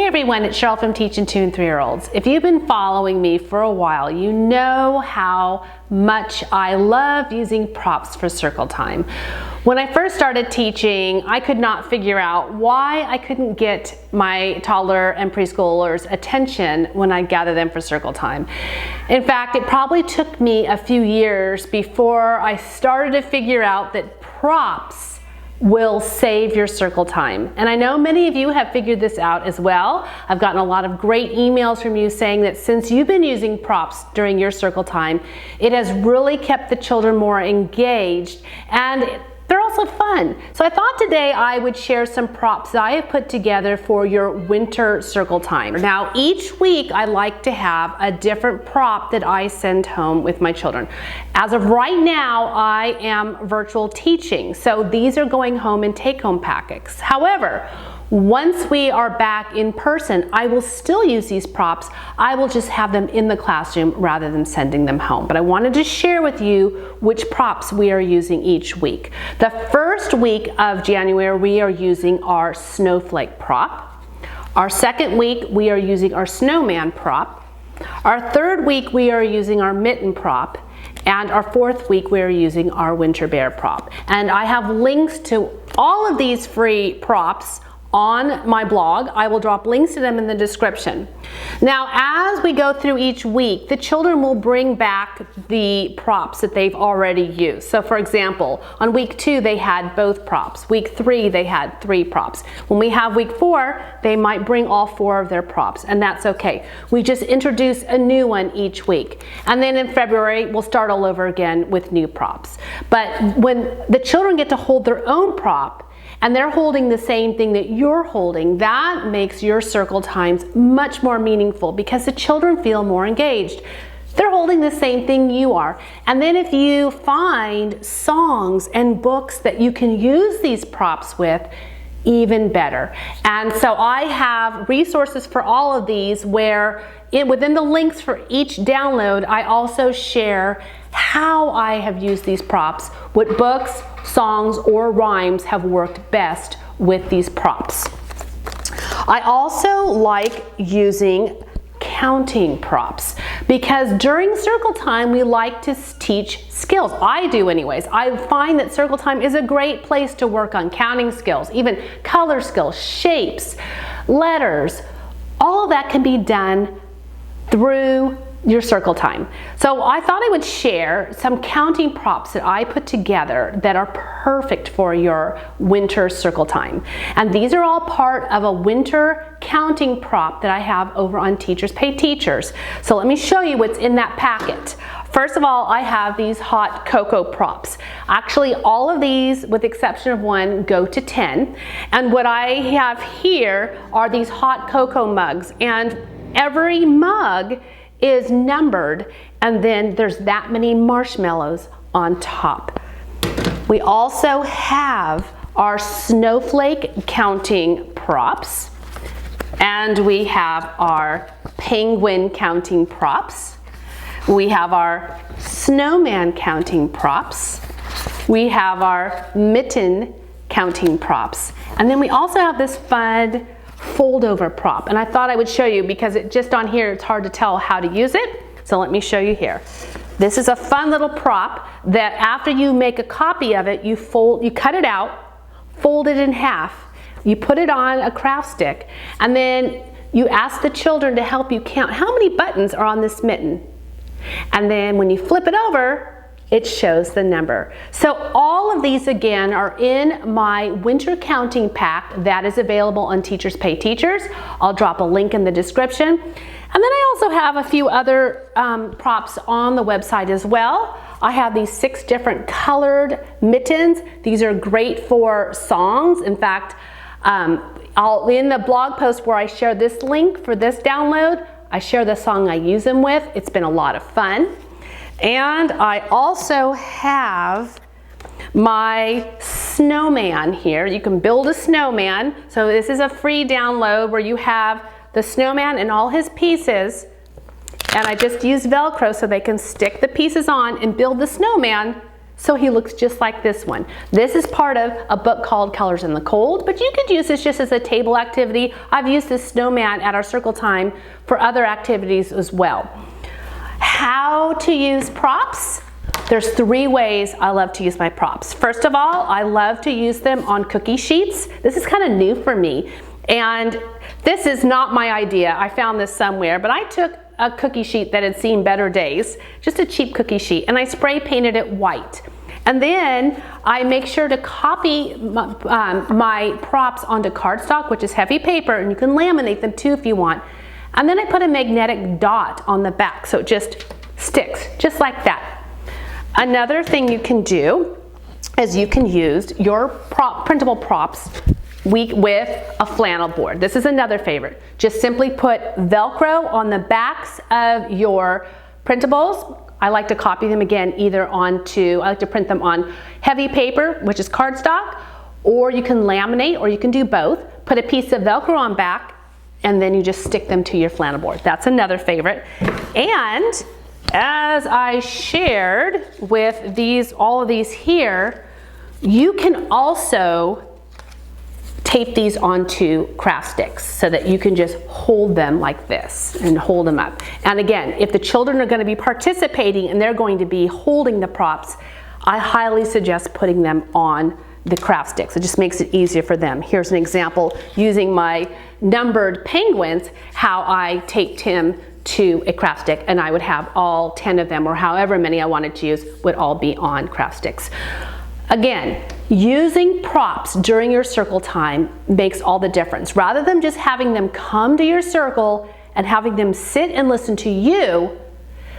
Hey everyone, it's Cheryl from Teaching 2 and 3-year-olds. If you've been following me for a while, you know how much I love using props for circle time. When I first started teaching, I could not figure out why I couldn't get my toddler and preschoolers' attention when I gather them for circle time. In fact, it probably took me a few years before I started to figure out that props will save your circle time. And I know many of you have figured this out as well. I've gotten a lot of great emails from you saying that since you've been using props during your circle time, it has really kept the children more engaged and they're also fun. So I thought today I would share some props that I have put together for your winter circle time. Now each week I like to have a different prop that I send home with my children. As of right now, I am virtual teaching, so these are going home in take-home packets. However, once we are back in person, I will still use these props. I will just have them in the classroom rather than sending them home. But I wanted to share with you which props we are using each week. The first week of January, we are using our snowflake prop. Our second week, we are using our snowman prop. Our third week, we are using our mitten prop. And our fourth week, we are using our winter bear prop. And I have links to all of these free props on my blog. I will drop links to them in the description. Now, as we go through each week, the children will bring back the props that they've already used. So for example, on week 2, they had both props. Week 3, they had 3 props. When we have week 4, they might bring all 4 of their props, and that's okay. We just introduce a new one each week. And then in February, we'll start all over again with new props. But when the children get to hold their own prop, and they're holding the same thing that you're holding, that makes your circle times much more meaningful because the children feel more engaged. They're holding the same thing you are. And then if you find songs and books that you can use these props with, even better. And so I have resources for all of these where within the links for each download, I also share how I have used these props, what books, songs, or rhymes have worked best with these props. I also like using counting props because during circle time we like to teach skills. I do anyways. I find that circle time is a great place to work on counting skills, even color skills, shapes, letters. All of that can be done through your circle time. So I thought I would share some counting props that I put together that are perfect for your winter circle time. And these are all part of a winter counting prop that I have over on Teachers Pay Teachers. So let me show you what's in that packet. First of all, I have these hot cocoa props. Actually, all of these, with the exception of one, go to 10. And what I have here are these hot cocoa mugs. And every mug is numbered, and then there's that many marshmallows on top. We also have our snowflake counting props, and we have our penguin counting props. We have our snowman counting props. We have our mitten counting props. And then we also have this fun fold over prop, and I thought I would show you because just on here it's hard to tell how to use it, so let me show you here. This is a fun little prop that after you make a copy of it, you cut it out, fold it in half, you put it on a craft stick, and then you ask the children to help you count how many buttons are on this mitten, and then when you flip it over, it shows the number. So all of these again are in my winter counting pack that is available on Teachers Pay Teachers. I'll drop a link in the description. And then I also have a few other props on the website as well. I have these 6 different colored mittens. These are great for songs. In fact, in the blog post where I share this link for this download, I share the song I use them with. It's been a lot of fun. And I also have my snowman here. You can build a snowman. So this is a free download where you have the snowman and all his pieces. And I just use Velcro so they can stick the pieces on and build the snowman so he looks just like this one. This is part of a book called Colors in the Cold, but you could use this just as a table activity. I've used this snowman at our circle time for other activities as well. How to use props? There's 3 ways I love to use my props. First of all, I love to use them on cookie sheets. This is kind of new for me, and this is not my idea. I found this somewhere, but I took a cookie sheet that had seen better days, just a cheap cookie sheet, and I spray painted it white. And then I make sure to copy my props onto cardstock, which is heavy paper, and you can laminate them too if you want. And then I put a magnetic dot on the back so it just sticks, just like that. Another thing you can do is you can use your printable props with a flannel board. This is another favorite. Just simply put Velcro on the backs of your printables. I like to copy them again either onto, I like to print them on heavy paper, which is cardstock, or you can laminate, or you can do both. Put a piece of Velcro on back, and then you just stick them to your flannel board. That's another favorite. And as I shared with these, all of these here, you can also tape these onto craft sticks so that you can just hold them like this and hold them up. And again, if the children are going to be participating and they're going to be holding the props, I highly suggest putting them on the craft sticks. It just makes it easier for them. Here's an example using my numbered penguins, how I taped him to a craft stick, and I would have all 10 of them, or however many I wanted to use, would all be on craft sticks. Again, using props during your circle time makes all the difference. Rather than just having them come to your circle and having them sit and listen to you,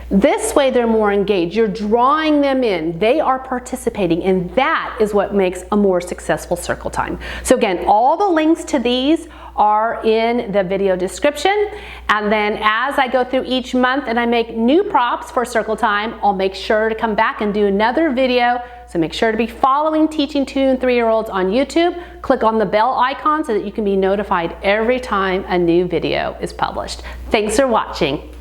this way they're more engaged. You're drawing them in. They are participating, and that is what makes a more successful circle time. So again, all the links to these are in the video description. And then as I go through each month and I make new props for circle time, I'll make sure to come back and do another video. So make sure to be following Teaching 2 and 3-year-olds on YouTube. Click on the bell icon so that you can be notified every time a new video is published. Thanks for watching.